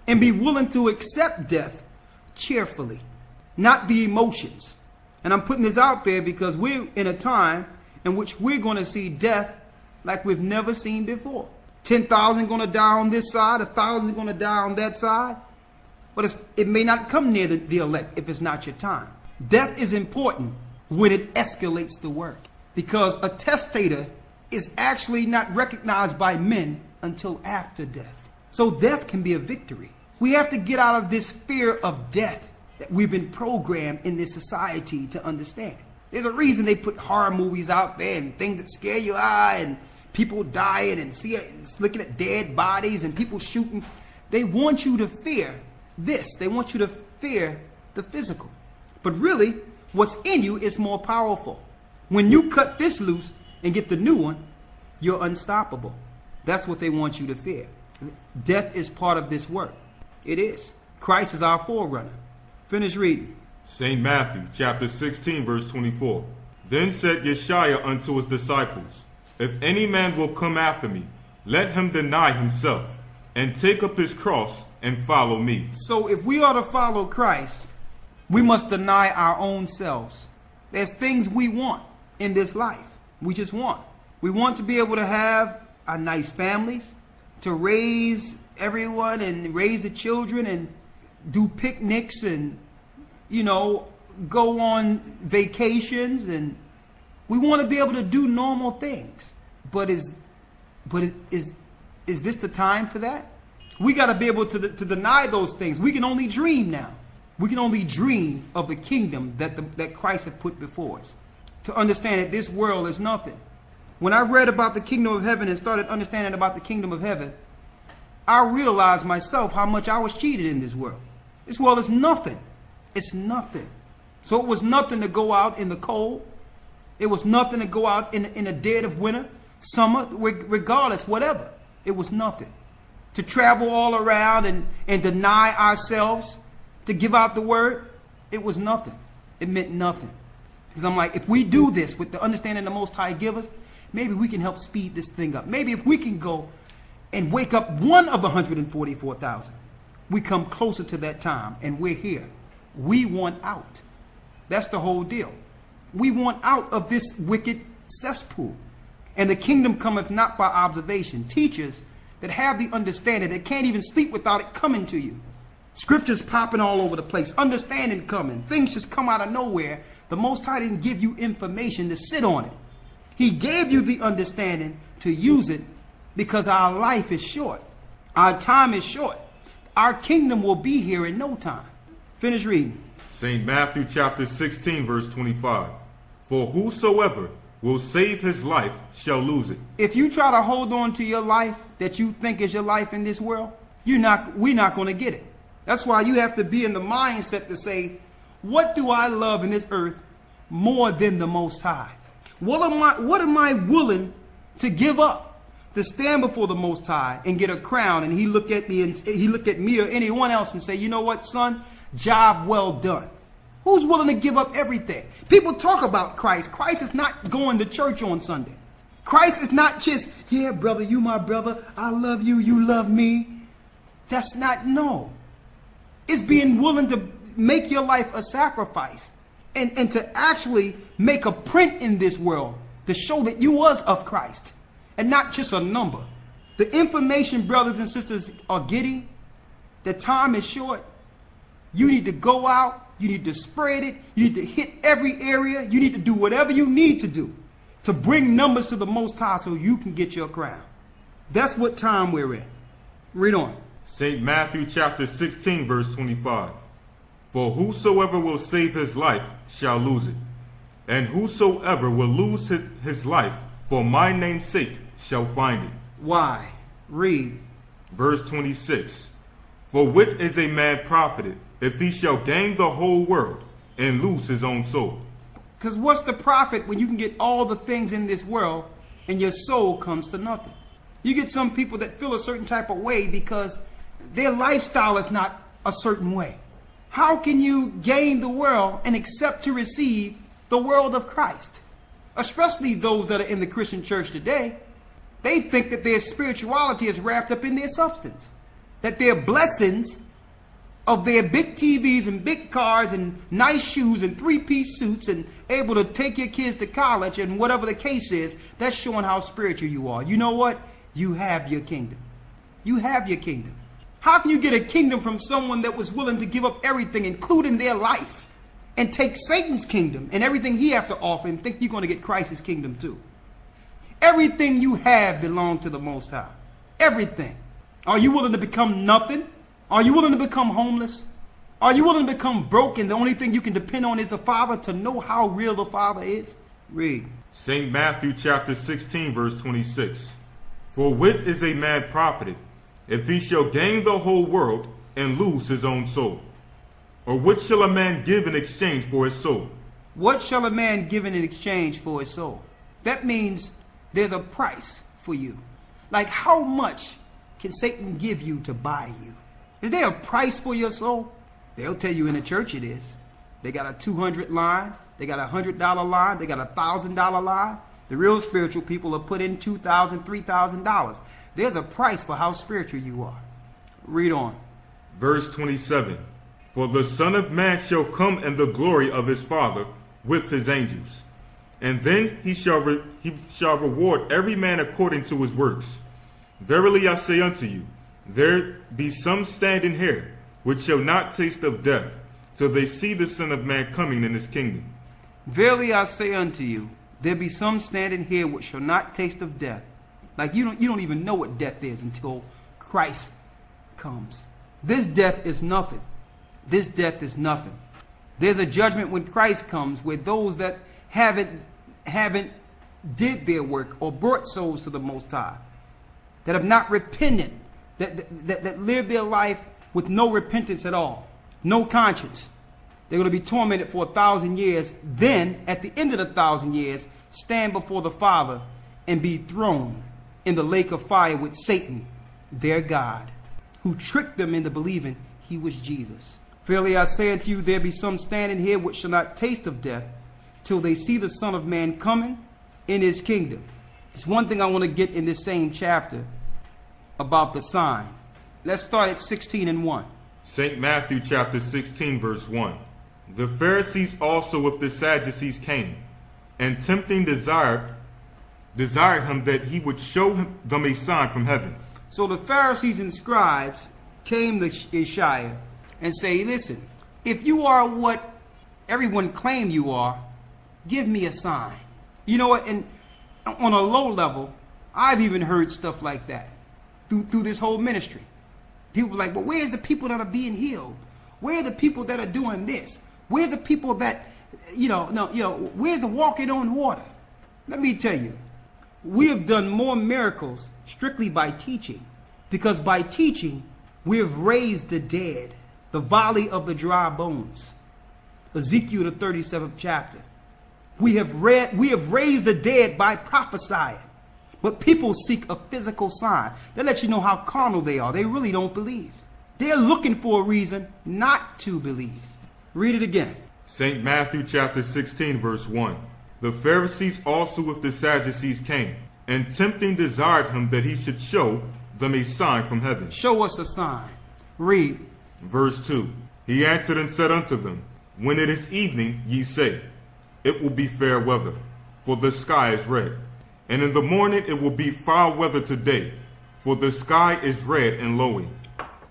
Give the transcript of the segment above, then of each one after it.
and be willing to accept death cheerfully, not the emotions. And I'm putting this out there because we're in a time in which we're going to see death like we've never seen before. 10,000 going to die on this side, 1,000 going to die on that side. But it may not come near the elect if it's not your time. Death is important when it escalates the work, because a testator is actually not recognized by men until after death. So death can be a victory. We have to get out of this fear of death that we've been programmed in this society to understand. There's a reason they put horror movies out there and things that scare your eye and people dying and looking at dead bodies and people shooting. They want you to fear this. They want you to fear the physical. But really, what's in you is more powerful. When you cut this loose and get the new one, you're unstoppable. That's what they want you to fear. Death is part of this work. It is. Christ is our forerunner. Finish reading. St. Matthew chapter 16 verse 24. Then said Yeshua unto his disciples, If any man will come after me, let him deny himself, and take up his cross and follow me. So if we are to follow Christ, we must deny our own selves. There's things we want in this life. We just want. We want to be able to have a nice families, to raise everyone and raise the children and do picnics and, you know, go on vacations, and we want to be able to do normal things. But is this the time for that? We got to be able to deny those things. We can only dream now. We can only dream of the kingdom that Christ had put before us. To understand that this world is nothing. When I read about the kingdom of heaven and started understanding about the kingdom of heaven, I realized myself how much I was cheated in this world. This world is nothing. It's nothing. So it was nothing to go out in the cold. It was nothing to go out in the dead of winter, summer, regardless, whatever. It was nothing. To travel all around and deny ourselves, to give out the word, it was nothing. It meant nothing. Because I'm like, if we do this with the understanding the Most High give us, maybe we can help speed this thing up. Maybe if we can go and wake up one of the 144,000, we come closer to that time, and we're here. We want out. That's the whole deal. We want out of this wicked cesspool. And the kingdom cometh not by observation. Teachers that have the understanding, that can't even sleep without it coming to you. Scriptures popping all over the place. Understanding coming. Things just come out of nowhere. The Most High didn't give you information to sit on it. He gave you the understanding to use it, because our life is short. Our time is short. Our kingdom will be here in no time. Finish reading. St. Matthew chapter 16 verse 25. For whosoever will save his life shall lose it. If you try to hold on to your life that you think is your life in this world, we're not going to get it. That's why you have to be in the mindset to say, what do I love in this earth more than the Most High? What am I willing to give up to stand before the Most High and get a crown, and he look at me or anyone else and say, you know what, son, job well done? Who's willing to give up everything? People talk about Christ. Christ is not going to church on Sunday. Christ is not just, yeah, brother, you my brother, I love you, you love me. That's not, no. It's being willing to make your life a sacrifice and to actually make a print in this world to show that you was of Christ and not just a number. The information brothers and sisters are getting, the time is short. You need to go out. You need to spread it. You need to hit every area. You need to do whatever you need to do to bring numbers to the Most High so you can get your crown. That's what time we're in. Read on. St. Matthew chapter 16 verse 25. For whosoever will save his life shall lose it. And whosoever will lose his life for my name's sake shall find it. Why? Read. Verse 26. For what is a man profited if he shall gain the whole world and lose his own soul? Because what's the profit when you can get all the things in this world and your soul comes to nothing? You get some people that feel a certain type of way because their lifestyle is not a certain way. How can you gain the world and accept to receive the world of Christ? Especially those that are in the Christian church today. They think that their spirituality is wrapped up in their substance. that their blessings of their big TVs and big cars and nice shoes and three-piece suits and able to take your kids to college and whatever the case is, that's showing how spiritual you are. You know what? You have your kingdom. You have your kingdom. How can you get a kingdom from someone that was willing to give up everything, including their life, and take Satan's kingdom and everything he have to offer and think you're going to get Christ's kingdom too? Everything you have belongs to the Most High. Everything. Are you willing to become nothing? Are you willing to become homeless? Are you willing to become broke and the only thing you can depend on is the Father to know how real the Father is? Read. St. Matthew chapter 16 verse 26. For what is a man profited, if he shall gain the whole world and lose his own soul? Or what shall a man give in exchange for his soul? What shall a man give in exchange for his soul? That means there's a price for you. Like how much can Satan give you to buy you? Is there a price for your soul? They'll tell you in the church it is. They got a 200 line. They got a $100 line. They got a $1,000 line. The real spiritual people have put in $2,000, $3,000. There's a price for how spiritual you are. Read on. Verse 27. For the Son of Man shall come in the glory of his Father with his angels. And then he shall reward every man according to his works. Verily I say unto you, there be some standing here which shall not taste of death till they see the Son of Man coming in his kingdom. Verily I say unto you, there be some standing here which shall not taste of death. Like you don't even know what death is until Christ comes. This death is nothing. This death is nothing. There's a judgment when Christ comes where those that haven't did their work or brought souls to the Most High, that have not repented, that live their life with no repentance at all, no conscience. They're going to be tormented for 1,000 years. Then, at the end of the 1,000 years, stand before the Father and be thrown in the lake of fire with Satan, their God, who tricked them into believing he was Jesus. Verily I say unto you, there be some standing here which shall not taste of death till they see the Son of Man coming in his kingdom. It's one thing I want to get in this same chapter about the sign. Let's start at 16 and 1. St. Matthew chapter 16 verse 1. The Pharisees also with the Sadducees came, and tempting desired him that he would show them a sign from heaven. So the Pharisees and scribes came to Yeshua and say, listen, if you are what everyone claim you are, give me a sign. You know what? And on a low level, I've even heard stuff like that through this whole ministry. People are like, well, where's the people that are being healed? Where are the people that are doing this? Where's the people that, where's the walking on water? Let me tell you, we have done more miracles strictly by teaching. Because by teaching, we have raised the dead, the valley of the dry bones. Ezekiel, the 37th chapter. We have raised the dead by prophesying. But people seek a physical sign. That lets you know how carnal they are. They really don't believe. They're looking for a reason not to believe. Read it again. St. Matthew chapter 16 verse 1. The Pharisees also with the Sadducees came, and tempting desired him that he should show them a sign from heaven. Show us a sign. Read. Verse 2. He answered and said unto them, when it is evening, ye say, it will be fair weather, for the sky is red. And in the morning it will be foul weather today, for the sky is red and lowing.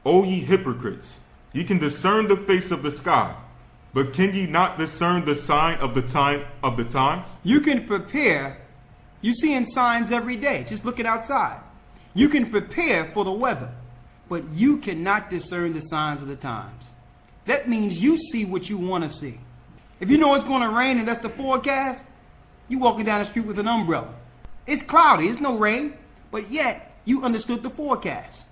O ye hypocrites, ye can discern the face of the sky, but can ye not discern the sign of the times? You can prepare. You're seeing signs every day, just looking outside. You can prepare for the weather, but you cannot discern the signs of the times. That means you see what you want to see. If you know it's going to rain and that's the forecast, you're walking down the street with an umbrella. It's cloudy, it's no rain, but yet you understood the forecast.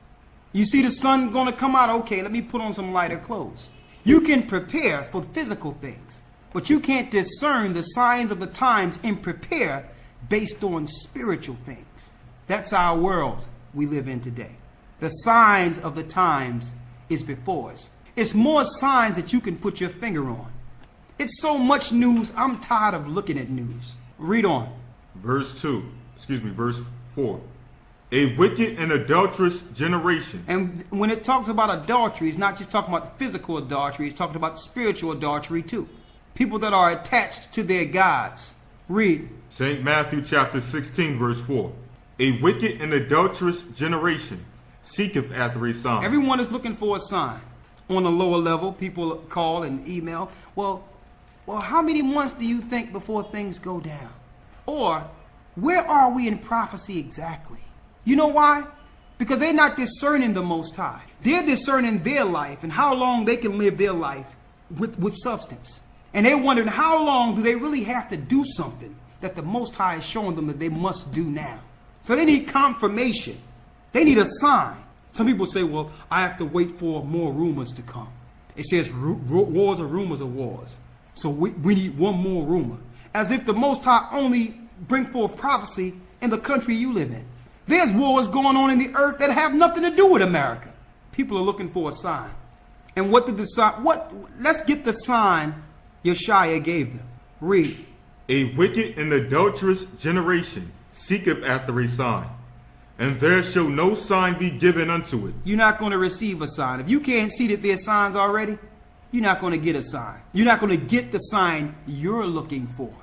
You see the sun going to come out, okay, let me put on some lighter clothes. You can prepare for physical things, but you can't discern the signs of the times and prepare based on spiritual things. That's our world we live in today. The signs of the times is before us. It's more signs that you can put your finger on. It's so much news, I'm tired of looking at news. Read on. Verse 4. A wicked and adulterous generation. And when it talks about adultery, it's not just talking about the physical adultery, it's talking about the spiritual adultery too. People that are attached to their gods. Read. St. Matthew chapter 16 verse 4. A wicked and adulterous generation seeketh after a sign. Everyone is looking for a sign. On a lower level, people call and email. Well, how many months do you think before things go down? Or, where are we in prophecy exactly? You know why? Because they're not discerning the Most High. They're discerning their life and how long they can live their life with substance. And they're wondering how long do they really have to do something that the Most High is showing them that they must do now. So they need confirmation. They need a sign. Some people say, well, I have to wait for more rumors to come. It says wars are rumors of wars. So we need one more rumor. As if the Most High only bring forth prophecy in the country you live in. There's wars going on in the earth that have nothing to do with America. People are looking for a sign. And what did the sign? Let's get the sign Yeshaya gave them. Read. A wicked and adulterous generation seeketh after a sign, and there shall no sign be given unto it. You're not going to receive a sign. If you can't see that there's signs already, you're not going to get a sign. You're not going to get the sign you're looking for.